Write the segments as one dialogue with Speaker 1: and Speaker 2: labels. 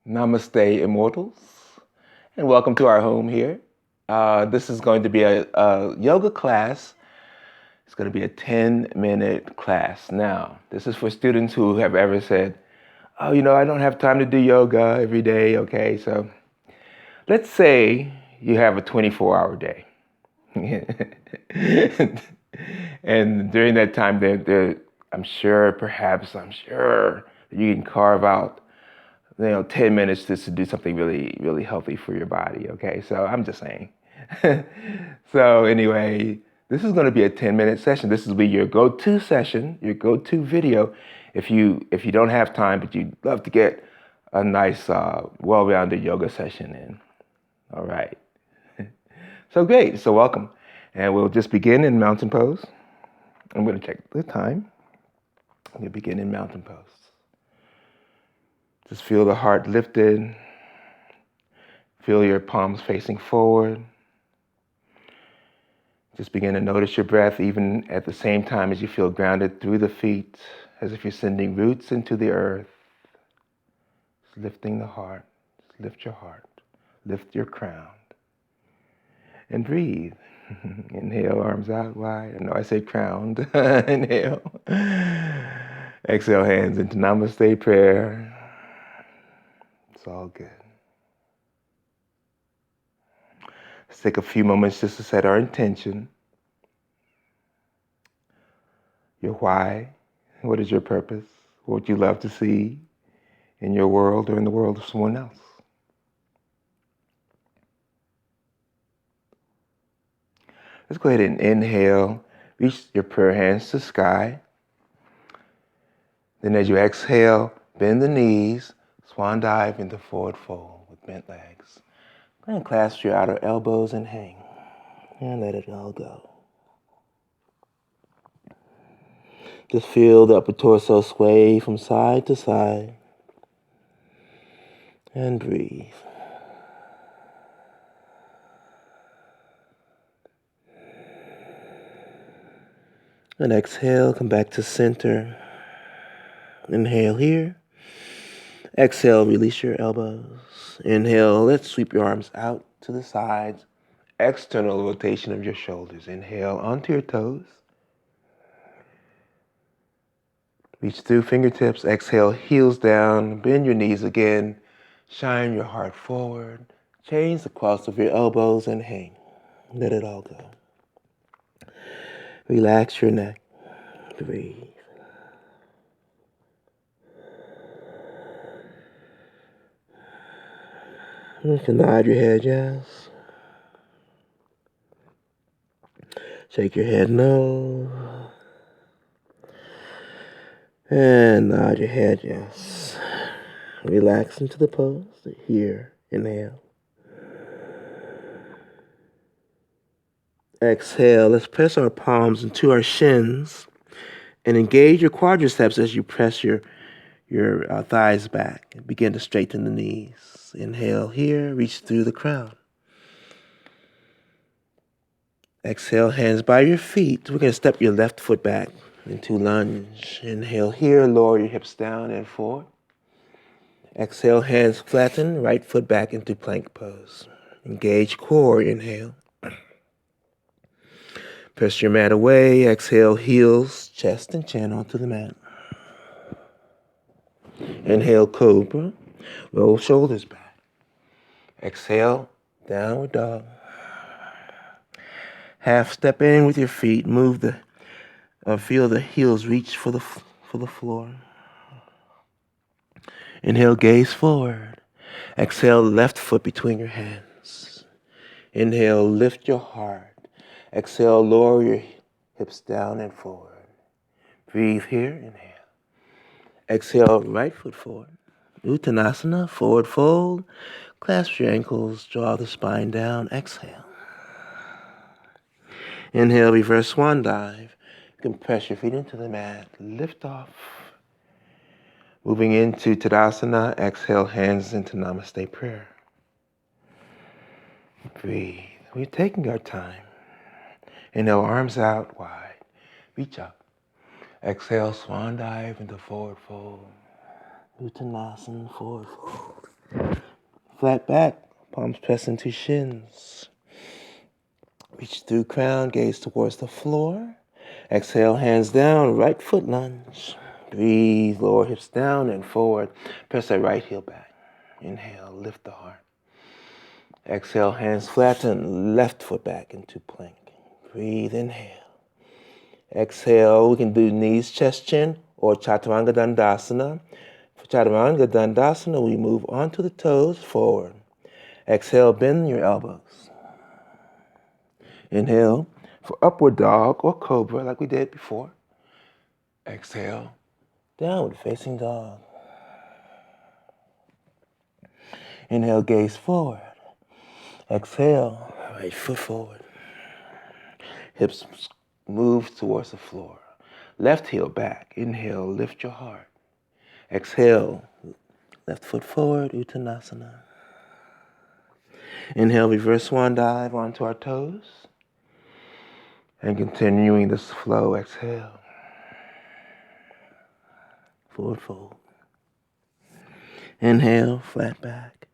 Speaker 1: Namaste, immortals, and welcome to our home here. This is going to be a yoga class. It's going to be a 10-minute class. Now, this is for students who have ever said, oh, I don't have time to do yoga every day, okay? So let's say you have a 24-hour day. And during that time, I'm sure you can carve out 10 minutes just to do something really, really healthy for your body, okay? So I'm just saying. So anyway, this is going to be a 10-minute session. This will be your go-to session, your go-to video if you don't have time, but you'd love to get a nice, well-rounded yoga session in. All right. So great. So welcome. And we'll just begin in mountain pose. I'm going to check the time. We'll begin in mountain pose. Just feel the heart lifted. Feel your palms facing forward. Just begin to notice your breath even at the same time as you feel grounded through the feet, as if you're sending roots into the earth. Just lifting the heart. Just lift your heart. Lift your crown. And breathe. Inhale, arms out wide. No, I say crowned. Inhale. Exhale, hands into Namaste prayer. It's all good. Let's take a few moments just to set our intention. Your why. What is your purpose? What would you love to see in your world or in the world of someone else? Let's go ahead and inhale. Reach your prayer hands to the sky. Then as you exhale, bend the knees, swan dive into forward fold with bent legs. Go ahead and clasp your outer elbows and hang. And let it all go. Just feel the upper torso sway from side to side. And breathe. And exhale, come back to center. Inhale here. Exhale, release your elbows. Inhale, let's sweep your arms out to the sides. External rotation of your shoulders. Inhale onto your toes. Reach through fingertips. Exhale, heels down. Bend your knees again. Shine your heart forward. Change the cross of your elbows and hang. Let it all go. Relax your neck. Breathe. You can nod your head, yes. Shake your head, no. And nod your head, yes. Relax into the pose. Here, inhale. Exhale, let's press our palms into our shins and engage your quadriceps as you press your thighs back and begin to straighten the knees. Inhale here, reach through the crown. Exhale, hands by your feet. We're going to step your left foot back into lunge. Inhale here, lower your hips down and forward. Exhale, hands flatten, right foot back into plank pose. Engage core, inhale. Press your mat away. Exhale, heels, chest, and chin onto the mat. Inhale, cobra. Roll shoulders back. Exhale, downward dog. Half step in with your feet. Feel the heels reach for the floor. Inhale, gaze forward. Exhale, left foot between your hands. Inhale, lift your heart. Exhale, lower your hips down and forward. Breathe here, inhale. Exhale, right foot forward. Uttanasana, forward fold. Clasp your ankles, draw the spine down. Exhale. Inhale, reverse swan dive. You can press your feet into the mat. Lift off. Moving into Tadasana. Exhale, hands into Namaste prayer. Breathe. We're taking our time. Inhale, arms out wide. Reach up. Exhale, swan dive into forward fold. Uttanasana, forward fold. Flat back, palms press into shins. Reach through crown, gaze towards the floor. Exhale, hands down, right foot lunge. Breathe, lower hips down and forward. Press that right heel back. Inhale, lift the heart. Exhale, hands flatten, left foot back into plank. Breathe, inhale. Exhale, we can do knees, chest, chin, or Chaturanga Dandasana. For Chaturanga Dandasana, we move onto the toes, forward. Exhale, bend your elbows. Inhale for upward dog or cobra like we did before. Exhale, downward facing dog. Inhale, gaze forward. Exhale, right foot forward. Hips move towards the floor. Left heel back. Inhale, lift your heart. Exhale, left foot forward, Uttanasana. Inhale, reverse swan dive onto our toes. And continuing this flow, exhale. Forward fold. Inhale, flat back.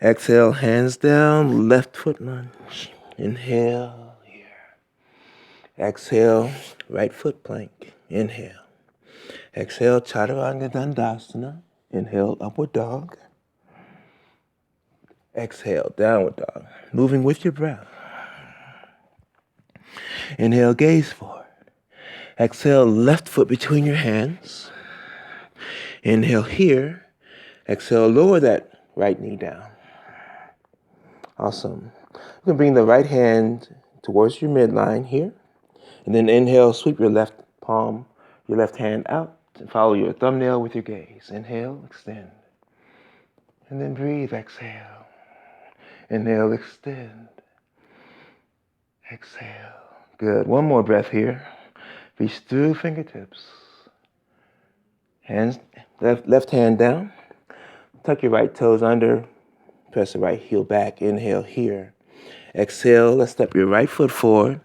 Speaker 1: Exhale, hands down, left foot lunge. Inhale, here. Exhale, right foot plank. Inhale. Exhale, Chaturanga Dandasana. Inhale, upward dog. Exhale, downward dog. Moving with your breath. Inhale, gaze forward. Exhale, left foot between your hands. Inhale here. Exhale, lower that right knee down. Awesome. You can bring the right hand towards your midline here. And then inhale, sweep your left palm, your left hand out, and follow your thumbnail with your gaze. Inhale, extend. And then breathe, exhale. Inhale, extend. Exhale. Good. One more breath here. Reach through fingertips. Hands, left hand down. Tuck your right toes under. Press the right heel back. Inhale here. Exhale. Let's step your right foot forward.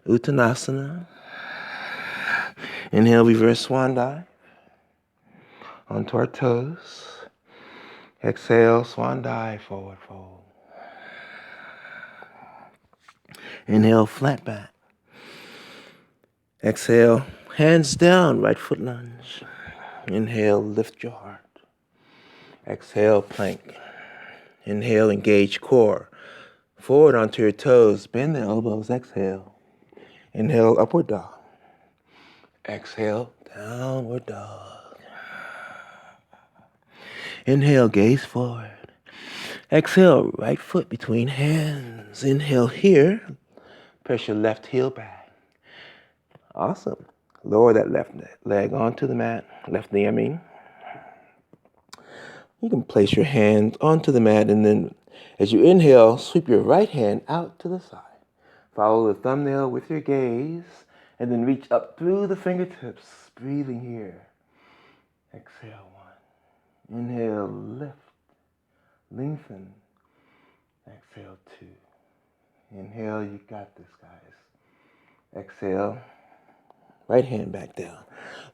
Speaker 1: Uttanasana. Inhale, reverse swan dive. Onto our toes. Exhale, swan dive, forward fold. Inhale, flat back. Exhale, hands down, right foot lunge. Inhale, lift your heart. Exhale, plank. Inhale, engage core. Forward onto your toes, bend the elbows, exhale. Inhale, upward dog. Exhale, downward dog. Inhale, gaze forward. Exhale, right foot between hands. Inhale here. Press your left heel back. Awesome. Lower that left leg onto the mat. Left knee, I mean. You can place your hand onto the mat, and then as you inhale, sweep your right hand out to the side. Follow the thumbnail with your gaze, and then reach up through the fingertips, breathing here. Exhale, one. Inhale, lift, lengthen. Exhale, two. Inhale, you got this, guys. Exhale, right hand back down.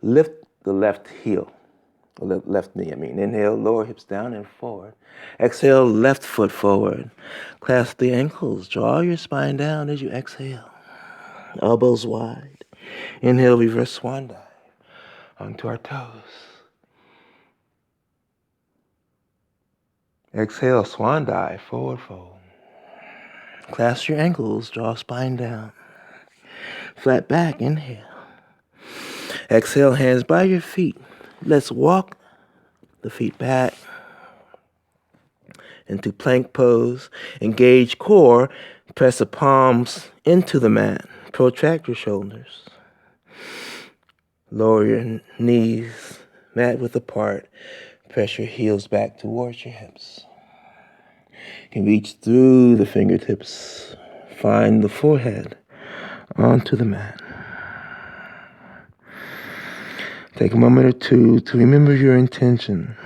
Speaker 1: Lift the left heel, or left knee, I mean. Inhale, lower hips down and forward. Exhale, left foot forward. Clasp the ankles, draw your spine down as you exhale. Elbows wide. Inhale, reverse swan dive onto our toes. Exhale, swan dive, forward fold. Clasp your ankles, draw spine down. Flat back, inhale. Exhale, hands by your feet. Let's walk the feet back into plank pose. Engage core. Press the palms into the mat. Protract your shoulders. Lower your knees, mat width apart. Press your heels back towards your hips. You can reach through the fingertips. Find the forehead onto the mat. Take a moment or two to remember your intention.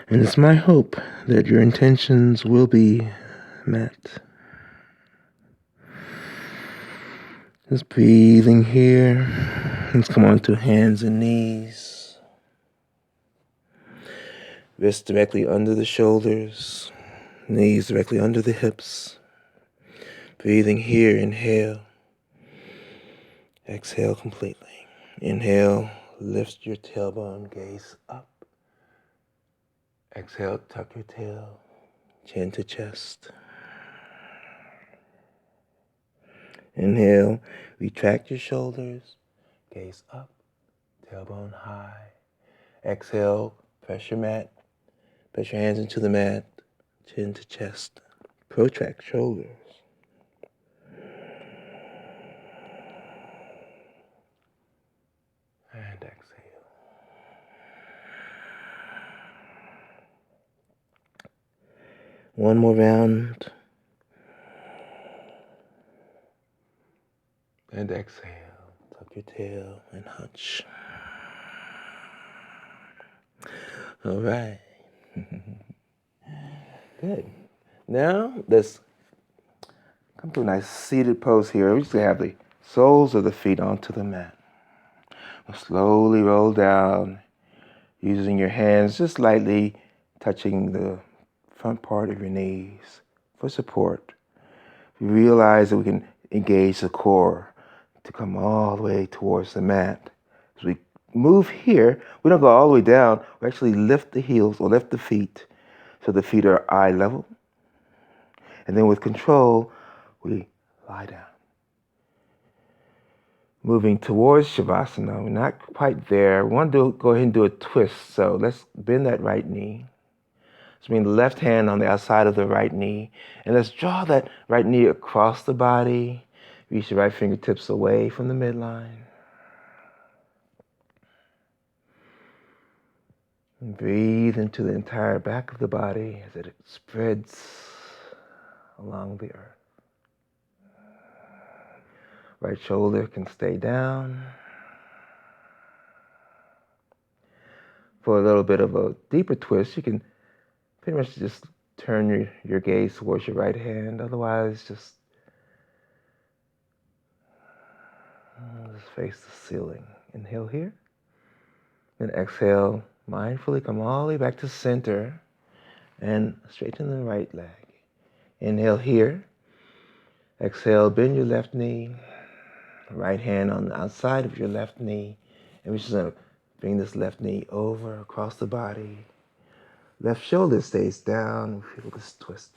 Speaker 1: And it's my hope that your intentions will be met. Just breathing here. Let's come on to hands and knees. Wrists directly under the shoulders, knees directly under the hips. Breathing here, inhale. Exhale completely. Inhale, lift your tailbone, gaze up. Exhale, tuck your tail, chin to chest. Inhale, retract your shoulders, gaze up, tailbone high. Exhale, press your mat, press your hands into the mat, chin to chest. Protract shoulders. And exhale. One more round. And exhale. Tuck your tail and hunch. All right. Good. Now let's come to a nice seated pose here. We're just going to have the soles of the feet onto the mat. We'll slowly roll down using your hands, just lightly touching the front part of your knees for support. We realize that we can engage the core to come all the way towards the mat. As we move here, we don't go all the way down. We actually lift the heels or lift the feet so the feet are eye level. And then with control, we lie down. Moving towards Shavasana. We're not quite there. We want to go ahead and do a twist. So let's bend that right knee. So bring the left hand on the outside of the right knee. And let's draw that right knee across the body. Reach the right fingertips away from the midline. And breathe into the entire back of the body as it spreads along the earth. Right shoulder can stay down. For a little bit of a deeper twist, you can pretty much just turn your gaze towards your right hand. Otherwise, just face the ceiling. Inhale here. Then exhale, mindfully come all the way back to center and straighten the right leg. Inhale here. Exhale, bend your left knee. Right hand on the outside of your left knee. And we're just going to bring this left knee over across the body. Left shoulder stays down. Feel this twist.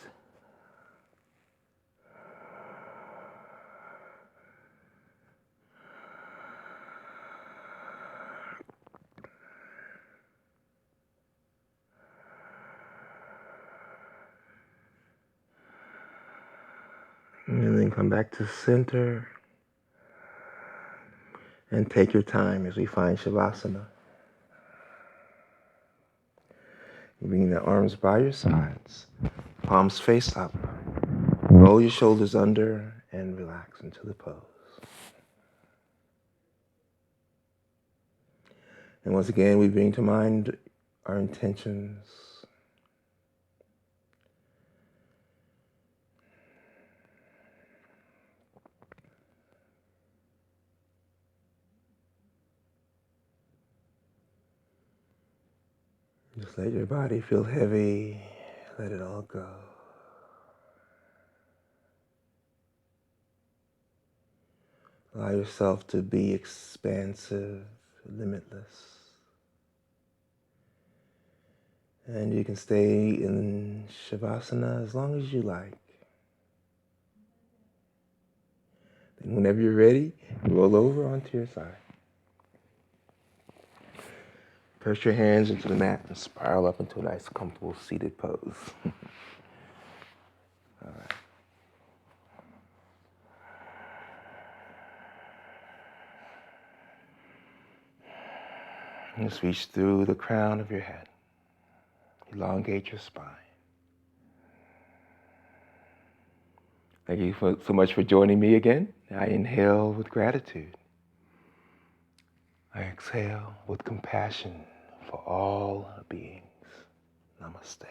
Speaker 1: And then come back to center. And take your time as we find Shavasana. Bring the arms by your sides, palms face up. Roll your shoulders under and relax into the pose. And once again, we bring to mind our intentions. Just let your body feel heavy. Let it all go. Allow yourself to be expansive, limitless. And you can stay in Shavasana as long as you like. Then whenever you're ready, roll over onto your side. Press your hands into the mat and spiral up into a nice, comfortable seated pose. All right. Just reach through the crown of your head. Elongate your spine. Thank you so much for joining me again. I inhale with gratitude. I exhale with compassion for all beings. Namaste.